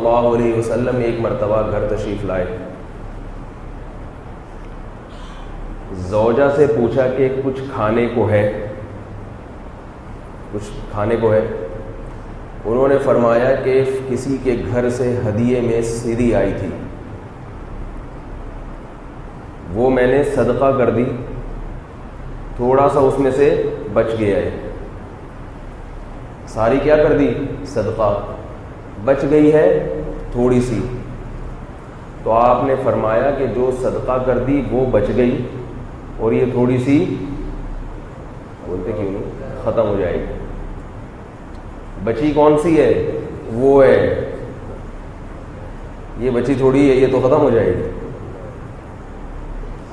اللہ علیہ وسلم ایک مرتبہ گھر تشریف لائے. زوجہ سے پوچھا کہ کچھ کھانے کو ہے, کچھ کھانے کو ہے. انہوں نے فرمایا کہ کسی کے گھر سے ہدیے میں سیری آئی تھی, وہ میں نے صدقہ کر دی, تھوڑا سا اس میں سے بچ گیا ہے. ساری کیا کر دی؟ صدقہ. بچ گئی ہے تھوڑی سی, تو آپ نے فرمایا کہ جو صدقہ کر دی وہ بچ گئی اور یہ تھوڑی سی بولتے کیوں نہیں ختم ہو جائے گی. بچی کون سی ہے؟ وہ ہے. یہ بچی تھوڑی ہے, یہ تو ختم ہو جائے گی.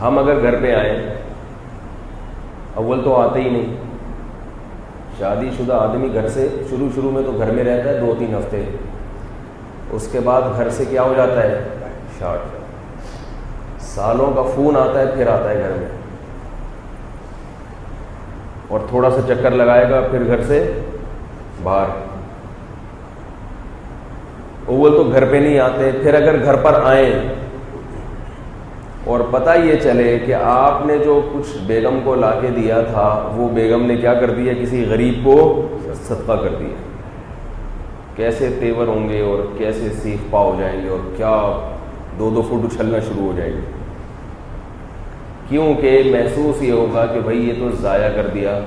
ہم اگر گھر پہ آئیں, اول تو آتے ہی نہیں. شادی شدہ آدمی گھر سے شروع میں تو گھر میں رہتا ہے 2-3 ہفتے, اس کے بعد گھر سے کیا ہو جاتا ہے؟ شارٹ. سالوں کا فون آتا ہے, پھر آتا ہے گھر میں, اور تھوڑا سا چکر لگائے گا, پھر گھر سے باہر. اول تو گھر پہ نہیں آتے. پھر اگر گھر پر آئیں اور پتہ یہ چلے کہ آپ نے جو کچھ بیگم کو لا کے دیا تھا وہ بیگم نے کیا کر دیا؟ کسی غریب کو صدقہ کر دیا. کیسے تیور ہوں گے اور کیسے سیخ پا ہو جائیں گے, اور کیا 2-2 فٹ اچھلنا شروع ہو جائے گی. کیونکہ محسوس یہ ہوگا کہ بھائی یہ تو ضائع کر دیا,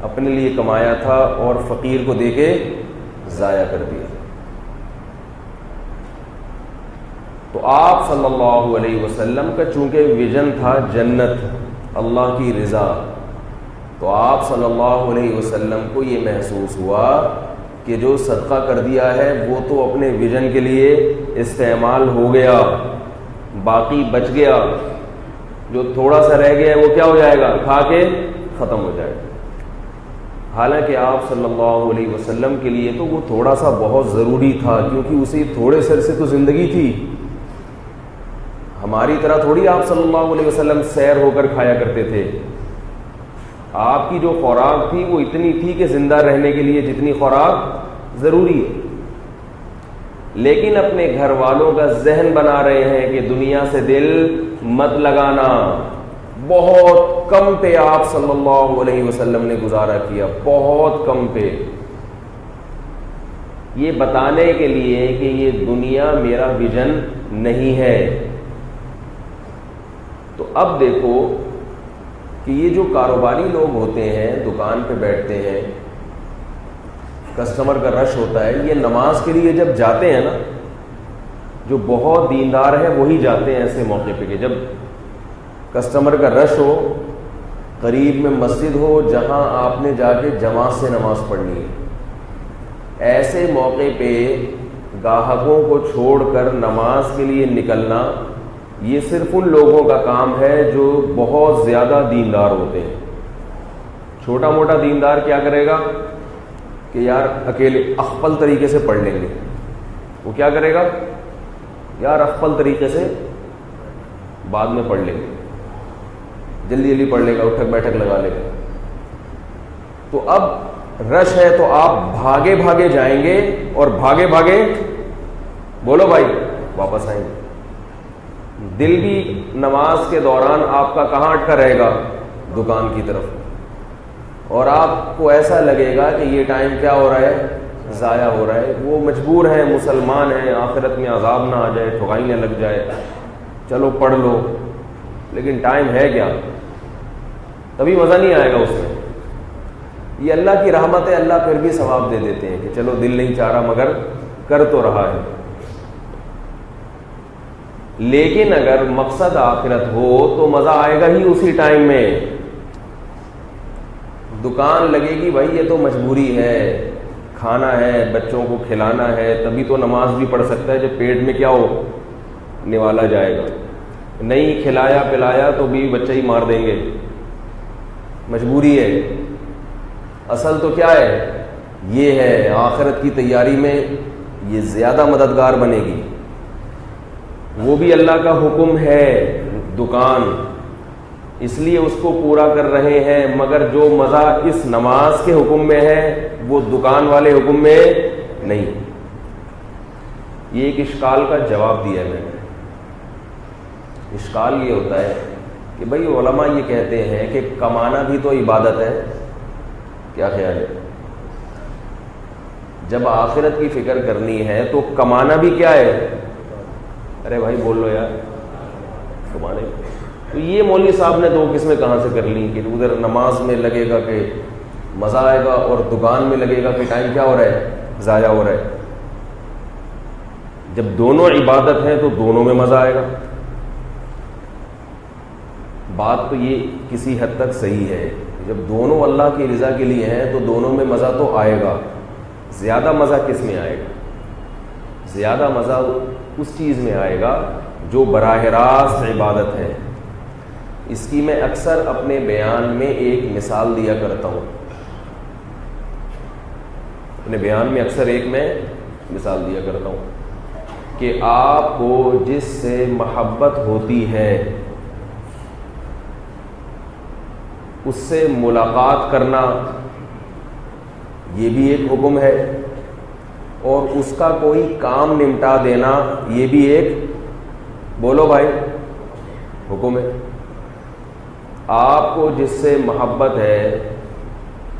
اپنے لیے کمایا تھا اور فقیر کو دے کے ضائع کر دیا. تو آپ صلی اللہ علیہ وسلم کا چونکہ ویژن تھا جنت, اللہ کی رضا, تو آپ صلی اللہ علیہ وسلم کو یہ محسوس ہوا کہ جو صدقہ کر دیا ہے وہ تو اپنے ویژن کے لیے استعمال ہو گیا, باقی بچ گیا. جو تھوڑا سا رہ گیا ہے وہ کیا ہو جائے گا؟ کھا کے ختم ہو جائے گا. حالانکہ آپ صلی اللہ علیہ وسلم کے لیے تو وہ تھوڑا سا بہت ضروری تھا, کیونکہ اسی تھوڑے سر سے تو زندگی تھی. ہماری طرح تھوڑی آپ صلی اللہ علیہ وسلم سیر ہو کر کھایا کرتے تھے. آپ کی جو خوراک تھی وہ اتنی تھی کہ زندہ رہنے کے لیے جتنی خوراک ضروری ہے. لیکن اپنے گھر والوں کا ذہن بنا رہے ہیں کہ دنیا سے دل مت لگانا. بہت کم پہ آپ صلی اللہ علیہ وسلم نے گزارا کیا, بہت کم پہ, یہ بتانے کے لیے کہ یہ دنیا میرا ویژن نہیں ہے. تو اب دیکھو کہ یہ جو کاروباری لوگ ہوتے ہیں, دکان پہ بیٹھتے ہیں, کسٹمر کا رش ہوتا ہے, یہ نماز کے لیے جب جاتے ہیں نا, جو بہت دیندار ہیں وہی جاتے ہیں ایسے موقع پہ کہ جب کسٹمر کا رش ہو, قریب میں مسجد ہو جہاں آپ نے جا کے جماعت سے نماز پڑھنی ہے. ایسے موقع پہ گاہکوں کو چھوڑ کر نماز کے لیے نکلنا, یہ صرف ان لوگوں کا کام ہے جو بہت زیادہ دیندار ہوتے ہیں. چھوٹا موٹا دیندار کیا کرے گا کہ یار اکیلے اخپل طریقے سے پڑھ لیں گے. وہ کیا کرے گا؟ یار اخپل طریقے سے بعد میں پڑھ لیں گے, جلدی جلدی پڑھ لے گا, اٹھک بیٹھک لگا لے گا. تو اب رش ہے تو آپ بھاگے بھاگے جائیں گے اور بھاگے بھاگے بولو بھائی واپس آئیں گے. دل بھی نماز کے دوران آپ کا کہاں اٹکا رہے گا؟ دکان کی طرف. اور آپ کو ایسا لگے گا کہ یہ ٹائم کیا ہو رہا ہے؟ ضائع ہو رہا ہے. وہ مجبور ہیں, مسلمان ہیں, آخرت میں عذاب نہ آ جائے, ٹھگائی نہ لگ جائے, چلو پڑھ لو, لیکن ٹائم ہے کیا, کبھی مزہ نہیں آئے گا اس میں. یہ اللہ کی رحمت ہے, اللہ پھر بھی ثواب دے دیتے ہیں کہ چلو دل نہیں چاہ رہا مگر کر تو رہا ہے. لیکن اگر مقصد آخرت ہو تو مزہ آئے گا ہی اسی ٹائم میں. دکان لگے گی بھائی یہ تو مجبوری ہے, کھانا ہے, بچوں کو کھلانا ہے, تبھی تو نماز بھی پڑھ سکتا ہے جب پیٹ میں کیا ہو, نوالا جائے گا. نہیں کھلایا پلایا تو بھی بچہ ہی مار دیں گے, مجبوری ہے. اصل تو کیا ہے, یہ ہے آخرت کی تیاری میں یہ زیادہ مددگار بنے گی. وہ بھی اللہ کا حکم ہے دکان, اس لیے اس کو پورا کر رہے ہیں, مگر جو مزہ اس نماز کے حکم میں ہے وہ دکان والے حکم میں نہیں. یہ ایک اشکال کا جواب دیا ہے میں نے. اشکال یہ ہوتا ہے کہ بھائی علماء یہ کہتے ہیں کہ کمانا بھی تو عبادت ہے. کیا خیال ہے؟ جب آخرت کی فکر کرنی ہے تو کمانا بھی کیا ہے؟ ارے بھائی بول لو یار. کمانے تو یہ مولوی صاحب نے دو قسمیں کہاں سے کر لیں کہ ادھر نماز میں لگے گا کہ مزہ آئے گا اور دکان میں لگے گا کہ ٹائم کیا ہو رہا ہے؟ ضائع ہو رہا ہے. جب دونوں عبادت ہیں تو دونوں میں مزہ آئے گا. بات تو یہ کسی حد تک صحیح ہے. جب دونوں اللہ کی رضا کے لیے ہیں تو دونوں میں مزہ تو آئے گا. زیادہ مزہ کس میں آئے گا؟ زیادہ مزہ اس چیز میں آئے گا جو براہ راست عبادت ہے. اس کی میں اکثر اپنے بیان میں ایک مثال دیا کرتا ہوں. اپنے بیان میں اکثر ایک میں مثال دیا کرتا ہوں کہ آپ کو جس سے محبت ہوتی ہے اس سے ملاقات کرنا یہ بھی ایک حکم ہے, اور اس کا کوئی کام نمٹا دینا یہ بھی ایک, بولو بھائی, حکم ہے. آپ کو جس سے محبت ہے,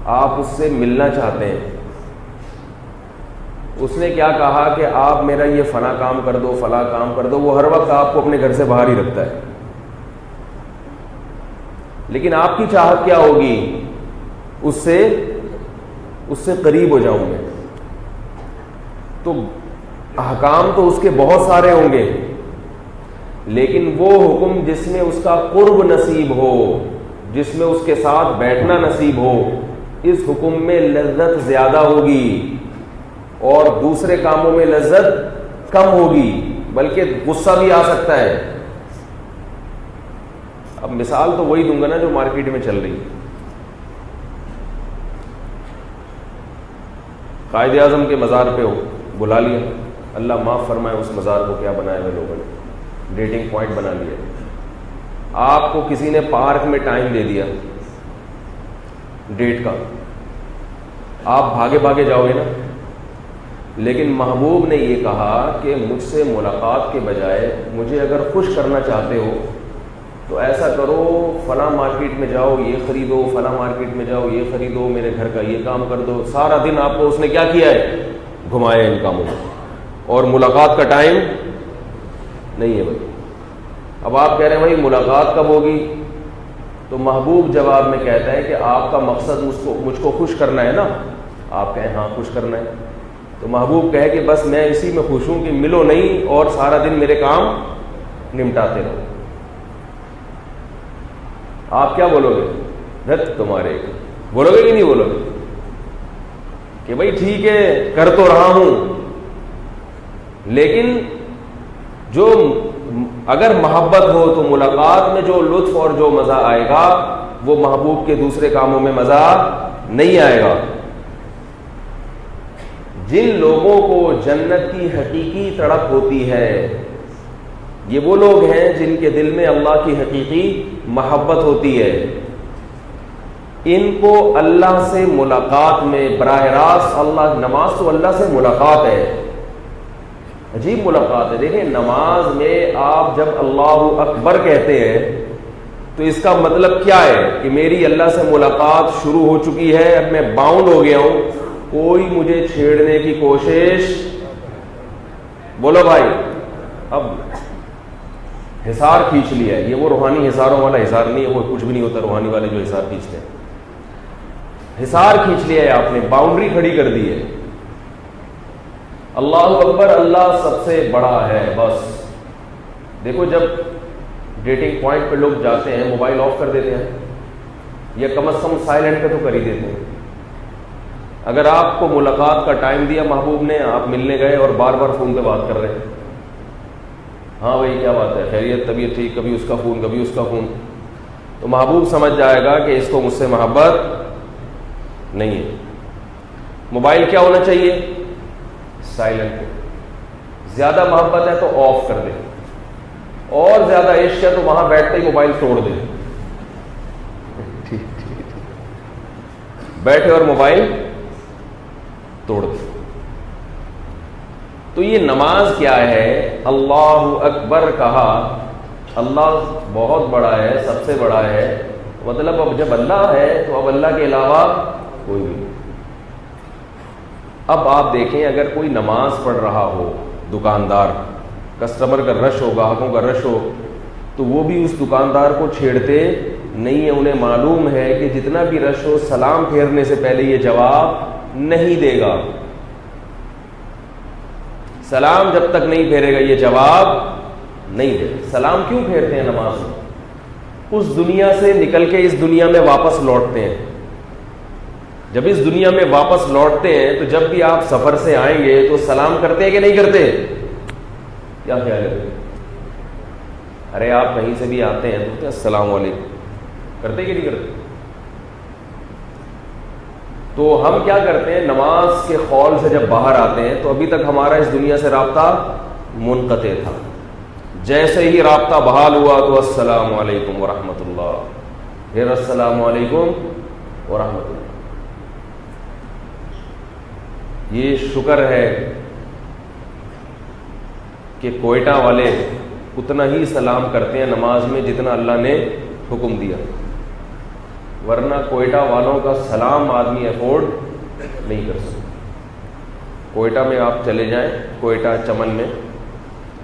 آپ اس سے ملنا چاہتے ہیں, اس نے کیا کہا کہ آپ میرا یہ فلاں کام کر دو, فلاں کام کر دو, وہ ہر وقت آپ کو اپنے گھر سے باہر ہی رکھتا ہے. لیکن آپ کی چاہت کیا ہوگی؟ اس سے قریب ہو جاؤں میں. تو احکام تو اس کے بہت سارے ہوں گے, لیکن وہ حکم جس میں اس کا قرب نصیب ہو, جس میں اس کے ساتھ بیٹھنا نصیب ہو, اس حکم میں لذت زیادہ ہوگی اور دوسرے کاموں میں لذت کم ہوگی, بلکہ غصہ بھی آ سکتا ہے. اب مثال تو وہی دوں گا نا جو مارکیٹ میں چل رہی ہے. قائد اعظم کے مزار پہ ہو, بلا لیا, اللہ معاف فرمائے اس مزار کو کیا بنایا ہوئے لوگوں نے, ڈیٹنگ پوائنٹ بنا لیا. آپ کو کسی نے پارک میں ٹائم دے دیا ڈیٹ کا, آپ بھاگے بھاگے جاؤ گے نا. لیکن محبوب نے یہ کہا کہ مجھ سے ملاقات کے بجائے مجھے اگر خوش کرنا چاہتے ہو تو ایسا کرو, فلاں مارکیٹ میں جاؤ, یہ خریدو, فلاں مارکیٹ میں جاؤ, یہ خریدو, میرے گھر کا یہ کام کر دو. سارا دن آپ کو اس نے کیا کیا ہے؟ گھمایا ان کاموں میں, اور ملاقات کا ٹائم نہیں ہے بھائی. اب آپ کہہ رہے ہیں بھائی ملاقات کب ہوگی؟ تو محبوب جواب میں کہتا ہے کہ آپ کا مقصد مجھ کو خوش کرنا ہے نا. آپ کہیں ہاں خوش کرنا ہے, تو محبوب کہے کہ بس میں اسی میں خوش ہوں کہ ملو نہیں اور سارا دن میرے کام نمٹاتے رہو. آپ کیا بولو گے؟ دھت تمہارے, بولو گے کہ نہیں بولو گے کہ بھائی ٹھیک ہے کر تو رہا ہوں, لیکن جو اگر محبت ہو تو ملاقات میں جو لطف اور جو مزہ آئے گا وہ محبوب کے دوسرے کاموں میں مزہ نہیں آئے گا. جن لوگوں کو جنت کی حقیقی تڑپ ہوتی ہے یہ وہ لوگ ہیں جن کے دل میں اللہ کی حقیقی محبت ہوتی ہے. ان کو اللہ سے ملاقات میں براہ راست, اللہ, نماز تو اللہ سے ملاقات ہے, عجیب ملاقات ہے. دیکھیں نماز میں آپ جب اللہ اکبر کہتے ہیں تو اس کا مطلب کیا ہے کہ میری اللہ سے ملاقات شروع ہو چکی ہے, اب میں باؤنڈ ہو گیا ہوں, کوئی مجھے چھیڑنے کی کوشش, بولو بھائی, اب حصار کھینچ لیا ہے. یہ وہ روحانی حصاروں والا حصار نہیں ہے, وہ کچھ بھی نہیں ہوتا روحانی والے جو حصار کھینچتے ہیں. حصار کھینچ لیا ہے آپ نے, باؤنڈری کھڑی کر دی ہے. اللہ اکبر, اللہ سب سے بڑا ہے. بس دیکھو جب ڈیٹنگ پوائنٹ پہ لوگ جاتے ہیں موبائل آف کر دیتے ہیں, یا کم از کم سائلنٹ پہ تو کر ہی دیتے ہیں. اگر آپ کو ملاقات کا ٹائم دیا محبوب نے, آپ ملنے گئے اور بار بار فون پہ بات کر رہے ہیں, ہاں بھائی کیا بات ہے, خیریت, طبیعت ٹھیک, کبھی اس کا فون کبھی اس کا فون, تو محبوب سمجھ جائے گا کہ اس کو مجھ سے محبت نہیں ہے. موبائل کیا ہونا چاہیے؟ سائلنٹ. زیادہ محبت ہے تو آف کر دے, اور زیادہ عشق ہے تو وہاں بیٹھتے ہی موبائل توڑ دے. بیٹھے اور موبائل توڑ دے. تو یہ نماز کیا ہے؟ اللہ اکبر کہا، اللہ بہت بڑا ہے، سب سے بڑا ہے، مطلب اب جب اللہ ہے تو اب اللہ کے علاوہ کوئی بھی نہیں۔ اب آپ دیکھیں اگر کوئی نماز پڑھ رہا ہو، دکاندار، کسٹمر کا رش ہو، گاہکوں کا رش ہو، تو وہ بھی اس دکاندار کو چھیڑتے نہیں ہے، انہیں معلوم ہے کہ جتنا بھی رش ہو سلام پھیرنے سے پہلے یہ جواب نہیں دے گا، سلام جب تک نہیں پھیرے گا یہ جواب نہیں دے گا۔ سلام کیوں پھیرتے ہیں نماز میں؟ اس دنیا سے نکل کے اس دنیا میں واپس لوٹتے ہیں۔ جب اس دنیا میں واپس لوٹتے ہیں تو جب بھی آپ سفر سے آئیں گے تو سلام کرتے ہیں کہ نہیں کرتے؟ کیا خیال ہے؟ ارے آپ کہیں سے بھی آتے ہیں تو السلام علیکم کرتے کہ نہیں کرتے؟ تو ہم کیا کرتے ہیں؟ نماز کے خول سے جب باہر آتے ہیں تو ابھی تک ہمارا اس دنیا سے رابطہ منقطع تھا، جیسے ہی رابطہ بحال ہوا تو السلام علیکم ورحمۃ اللہ، پھر السلام علیکم ورحمۃ اللہ۔ یہ شکر ہے کہ کوئٹہ والے اتنا ہی سلام کرتے ہیں نماز میں جتنا اللہ نے حکم دیا، ورنہ کوئٹہ والوں کا سلام آدمی افورڈ نہیں کر سکتا۔ کوئٹہ میں آپ چلے جائیں، کوئٹہ چمن میں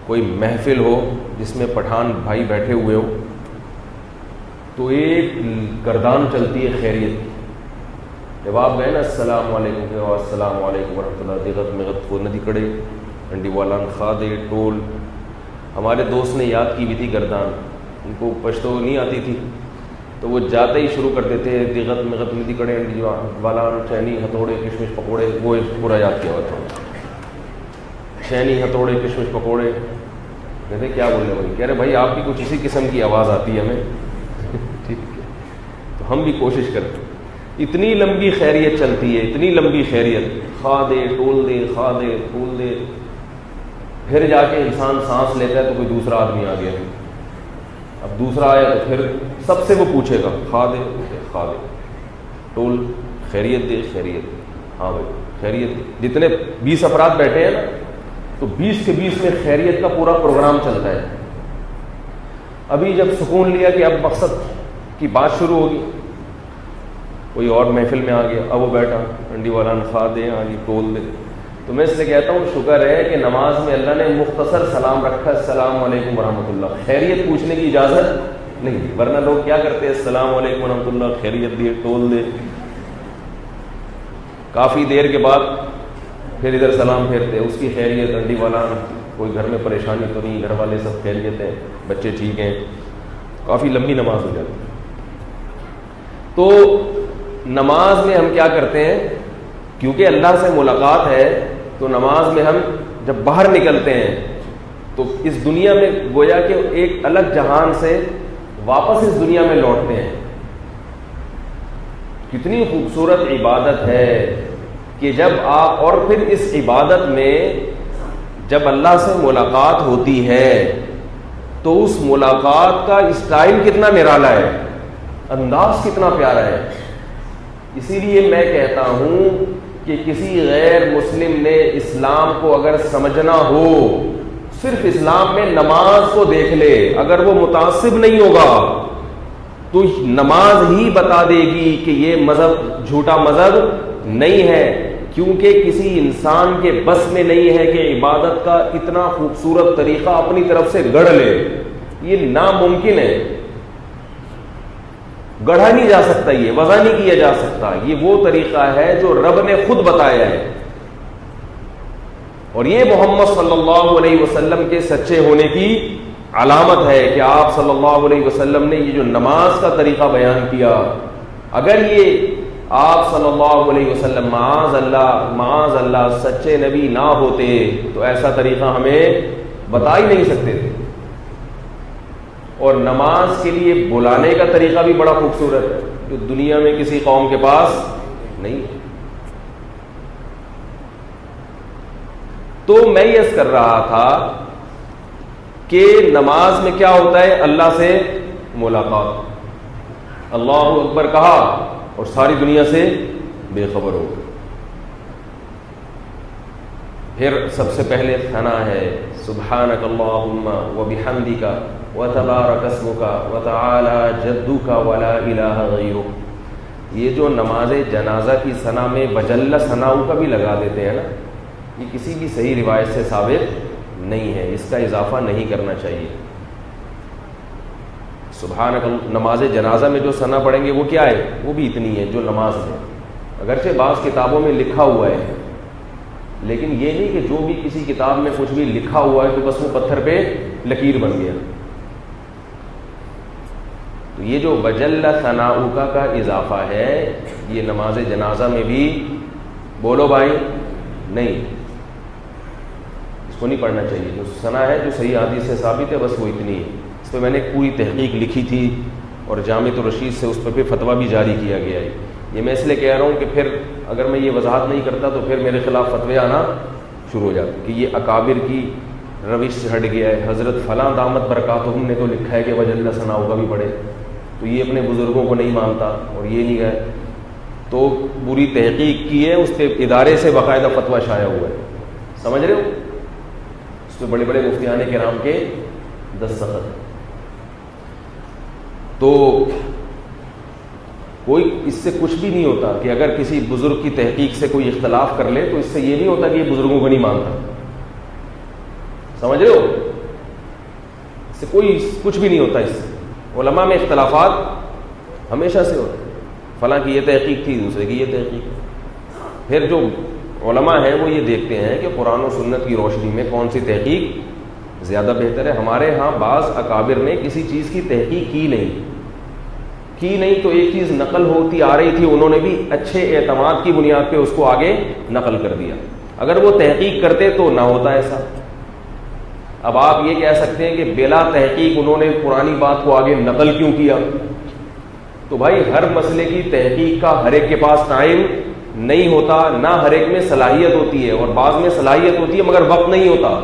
کوئی محفل ہو جس میں پٹھان بھائی بیٹھے ہوئے ہو تو ایک گردان چلتی ہے خیریت کی، جب آپ گئے نا السلام علیکم کہ السلام علیکم ورحمۃ اللہ، دیغت مغت کو ندی کڑے انڈی والان خادے ٹول۔ ہمارے دوست نے یاد کی بھی تھی گردان، ان کو پشتو نہیں آتی تھی تو وہ جاتے ہی شروع کر دیتے دیغت مغت ندی کڑے انڈی والان چینی ہتھوڑے کشمش پکوڑے، وہ پورا یاد کیا ہوا تھا، چینی ہتھوڑے کشمش پکوڑے۔ کہتے کیا بولنے بھائی؟ کہہ رہے بھائی آپ بھی کچھ اسی قسم کی آواز آتی ہے ہمیں ٹھیک ہے، تو ہم بھی کوشش کرتے۔ اتنی لمبی خیریت چلتی ہے، اتنی لمبی خیریت، خواہ دے ٹول دے، خواہ دے ٹول دے، پھر جا کے انسان سانس لیتا ہے تو کوئی دوسرا آدمی آ گیا، اب دوسرا آیا تو پھر سب سے وہ پوچھے گا خواہ دے خواہ دے ٹول، خیریت دے خیریت، ہاں بھائی خیریت دے۔ جتنے 20 افراد بیٹھے ہیں نا تو 20 کے 20 میں خیریت کا پورا پروگرام چلتا ہے۔ ابھی جب سکون لیا کہ اب مقصد کی بات شروع ہوگی، کوئی اور محفل میں آ گیا، اب وہ بیٹھا انڈی والان خواہ دے، ہاں جی ٹول دے۔ تو میں اس سے کہتا ہوں شکر ہے کہ نماز میں اللہ نے مختصر سلام رکھا، السلام علیکم ورحمۃ اللہ، خیریت پوچھنے کی اجازت نہیں دی، ورنہ لوگ کیا کرتے ہیں السلام علیکم ورحمۃ اللہ، خیریت دیے ٹول دے، کافی دیر کے بعد پھر ادھر سلام پھیرتے، اس کی خیریت انڈی والا، کوئی گھر میں پریشانی تو نہیں، گھر والے سب خیریت ہیں، بچے ٹھیک ہیں، کافی لمبی نماز ہو جاتی ہے۔ تو نماز میں ہم کیا کرتے ہیں؟ کیونکہ اللہ سے ملاقات ہے تو نماز میں ہم جب باہر نکلتے ہیں تو اس دنیا میں گویا کہ ایک الگ جہان سے واپس اس دنیا میں لوٹتے ہیں۔ کتنی خوبصورت عبادت ہے کہ جب آپ، اور پھر اس عبادت میں جب اللہ سے ملاقات ہوتی ہے تو اس ملاقات کا اسٹائل کتنا نرالا ہے، انداز کتنا پیارا ہے۔ اسی لیے میں کہتا ہوں کہ کسی غیر مسلم نے اسلام کو اگر سمجھنا ہو صرف اسلام میں نماز کو دیکھ لے، اگر وہ متعصب نہیں ہوگا تو نماز ہی بتا دے گی کہ یہ مذہب جھوٹا مذہب نہیں ہے، کیونکہ کسی انسان کے بس میں نہیں ہے کہ عبادت کا اتنا خوبصورت طریقہ اپنی طرف سے گڑھ لے، یہ ناممکن ہے، گڑھا نہیں جا سکتا، یہ وضع نہیں کیا جا سکتا، یہ وہ طریقہ ہے جو رب نے خود بتایا ہے، اور یہ محمد صلی اللہ علیہ وسلم کے سچے ہونے کی علامت ہے کہ آپ صلی اللہ علیہ وسلم نے یہ جو نماز کا طریقہ بیان کیا، اگر یہ آپ صلی اللہ علیہ وسلم معاذ اللہ سچے نبی نہ ہوتے تو ایسا طریقہ ہمیں بتا ہی نہیں سکتے تھے۔ اور نماز کے لیے بلانے کا طریقہ بھی بڑا خوبصورت ہے جو دنیا میں کسی قوم کے پاس نہیں ہے۔ تو میں یہ کر رہا تھا کہ نماز میں کیا ہوتا ہے؟ اللہ سے ملاقات، اللہ اکبر کہا اور ساری دنیا سے بے خبر ہو گئے۔ پھر سب سے پہلے ثنا ہے، سبحانک اللہم وبحمدک وتبارک اسمک وتعالی جدک ولا الہ غیرک۔ یہ جو نماز جنازہ کی ثنا میں وجل ثناؤ کا بھی لگا دیتے ہیں نا، یہ کسی بھی صحیح روایت سے ثابت نہیں ہے، اس کا اضافہ نہیں کرنا چاہیے۔ سبحانک، نماز جنازہ میں جو ثنا پڑھیں گے وہ کیا ہے؟ وہ بھی اتنی ہے جو نماز ہے، اگرچہ بعض کتابوں میں لکھا ہوا ہے، لیکن یہ نہیں کہ جو بھی کسی کتاب میں کچھ بھی لکھا ہوا ہے تو بس وہ پتھر پہ لکیر بن گیا۔ تو یہ جو وجل ثناؤک کا اضافہ ہے، یہ نماز جنازہ میں بھی بولو بھائی نہیں، اس کو نہیں پڑھنا چاہیے۔ جو ثنا ہے جو صحیح حدیث سے ثابت ہے بس وہ اتنی ہے۔ اس پہ میں نے ایک پوری تحقیق لکھی تھی اور جامع الرشید سے اس پہ بھی فتویٰ بھی جاری کیا گیا ہے۔ یہ میں اس لیے کہہ رہا ہوں کہ پھر اگر میں یہ وضاحت نہیں کرتا تو پھر میرے خلاف فتوے آنا شروع ہو جاتے کہ یہ اکابر کی روش سے ہٹ گیا ہے، حضرت فلاں دامت برکاتہم نے تو لکھا ہے کہ وجل ثناؤک بھی پڑھے، تو یہ اپنے بزرگوں کو نہیں مانتا اور یہ نہیں ہے۔ تو پوری تحقیق کی ہے، اس پہ ادارے سے باقاعدہ فتویٰ شائع ہوا ہے، سمجھ رہے ہو؟ اس پہ بڑے بڑے مفتیان کرام کے دستخط۔ تو کوئی اس سے کچھ بھی نہیں ہوتا کہ اگر کسی بزرگ کی تحقیق سے کوئی اختلاف کر لے تو اس سے یہ نہیں ہوتا کہ یہ بزرگوں کو نہیں مانتا، سمجھ رہے ہو؟ اس سے کوئی کچھ بھی نہیں ہوتا۔ اس سے علماء میں اختلافات ہمیشہ سے ہوتے، فلاں کی یہ تحقیق تھی، دوسرے کی یہ تحقیق۔ پھر جو علماء ہیں وہ یہ دیکھتے ہیں کہ قرآن و سنت کی روشنی میں کون سی تحقیق زیادہ بہتر ہے۔ ہمارے ہاں بعض اکابر نے کسی چیز کی تحقیق کی نہیں تو ایک چیز نقل ہوتی آ رہی تھی، انہوں نے بھی اچھے اعتماد کی بنیاد پہ اس کو آگے نقل کر دیا۔ اگر وہ تحقیق کرتے تو نہ ہوتا ایسا۔ اب آپ یہ کہہ سکتے ہیں کہ بلا تحقیق انہوں نے پرانی بات کو آگے نقل کیوں کیا؟ تو بھائی ہر مسئلے کی تحقیق کا ہر ایک کے پاس ٹائم نہیں ہوتا، نہ ہر ایک میں صلاحیت ہوتی ہے، اور بعض میں صلاحیت ہوتی ہے مگر وقت نہیں ہوتا۔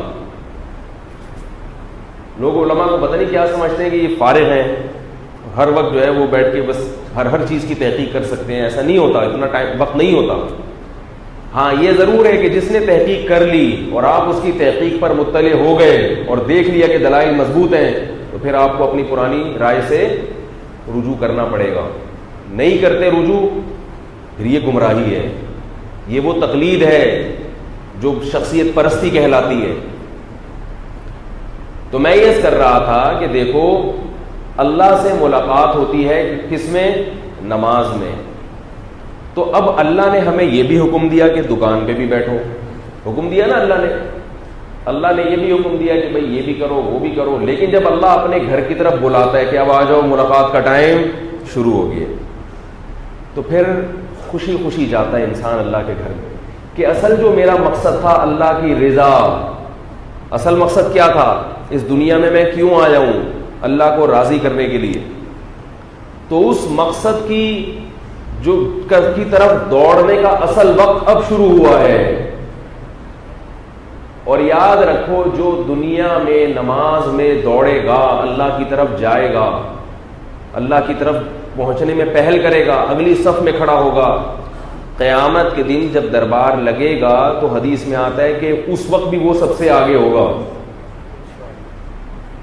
لوگ علماء کو پتہ نہیں کیا سمجھتے ہیں کہ یہ فارغ ہیں، ہر وقت جو ہے وہ بیٹھ کے بس ہر چیز کی تحقیق کر سکتے ہیں۔ ایسا نہیں ہوتا، اتنا ٹائم وقت نہیں ہوتا۔ ہاں یہ ضرور ہے کہ جس نے تحقیق کر لی اور آپ اس کی تحقیق پر مطلع ہو گئے اور دیکھ لیا کہ دلائل مضبوط ہیں، تو پھر آپ کو اپنی پرانی رائے سے رجوع کرنا پڑے گا۔ نہیں کرتے رجوع، پھر یہ گمراہی ہے، یہ وہ تقلید ہے جو شخصیت پرستی کہلاتی ہے۔ تو میں یہ کر رہا تھا کہ دیکھو اللہ سے ملاقات ہوتی ہے کس میں؟ نماز میں۔ تو اب اللہ نے ہمیں یہ بھی حکم دیا کہ دکان پہ بھی بیٹھو، حکم دیا نا اللہ نے یہ بھی حکم دیا کہ بھئی یہ بھی کرو وہ بھی کرو، لیکن جب اللہ اپنے گھر کی طرف بلاتا ہے کہ اب آ جاؤ ملاقات کا ٹائم شروع ہو گیا، تو پھر خوشی خوشی جاتا ہے انسان اللہ کے گھر میں کہ اصل جو میرا مقصد تھا اللہ کی رضا، اصل مقصد کیا تھا اس دنیا میں کیوں آیا ہوں؟ اللہ کو راضی کرنے کے لیے۔ تو اس مقصد کی طرف دوڑنے کا اصل وقت اب شروع ہوا ہے۔ اور یاد رکھو جو دنیا میں نماز میں دوڑے گا اللہ کی طرف جائے گا، اللہ کی طرف پہنچنے میں پہل کرے گا، اگلی صف میں کھڑا ہوگا، قیامت کے دن جب دربار لگے گا تو حدیث میں آتا ہے کہ اس وقت بھی وہ سب سے آگے ہوگا۔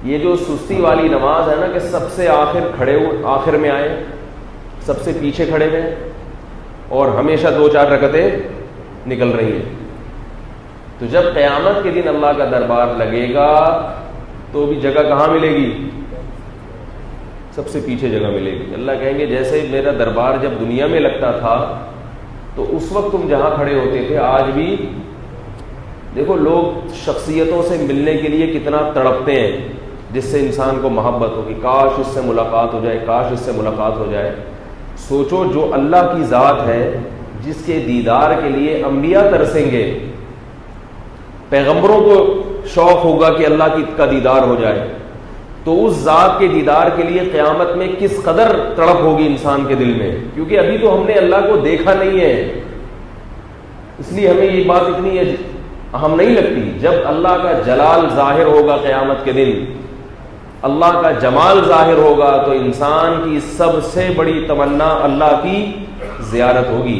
یہ جو سستی والی نماز ہے نا کہ سب سے آخر میں آئے، سب سے پیچھے کھڑے ہوئے اور ہمیشہ 2-4 رکعتیں نکل رہی ہیں، تو جب قیامت کے دن اللہ کا دربار لگے گا تو بھی جگہ کہاں ملے گی؟ سب سے پیچھے جگہ ملے گی۔ اللہ کہیں گے جیسے میرا دربار جب دنیا میں لگتا تھا تو اس وقت تم جہاں کھڑے ہوتے تھے آج بھی دیکھو لوگ شخصیتوں سے ملنے کے لیے کتنا تڑپتے ہیں جس سے انسان کو محبت ہو کہ کاش اس سے ملاقات ہو جائے، کاش اس سے ملاقات ہو جائے۔ سوچو جو اللہ کی ذات ہے جس کے دیدار کے لیے انبیاء ترسیں گے، پیغمبروں کو شوق ہوگا کہ اللہ کا دیدار ہو جائے، تو اس ذات کے دیدار کے لیے قیامت میں کس قدر تڑپ ہوگی انسان کے دل میں، کیونکہ ابھی تو ہم نے اللہ کو دیکھا نہیں ہے، اس لیے ہمیں یہ بات اتنی اہم نہیں لگتی۔ جب اللہ کا جلال ظاہر ہوگا قیامت کے دن، اللہ کا جمال ظاہر ہوگا، تو انسان کی سب سے بڑی تمنا اللہ کی زیارت ہوگی۔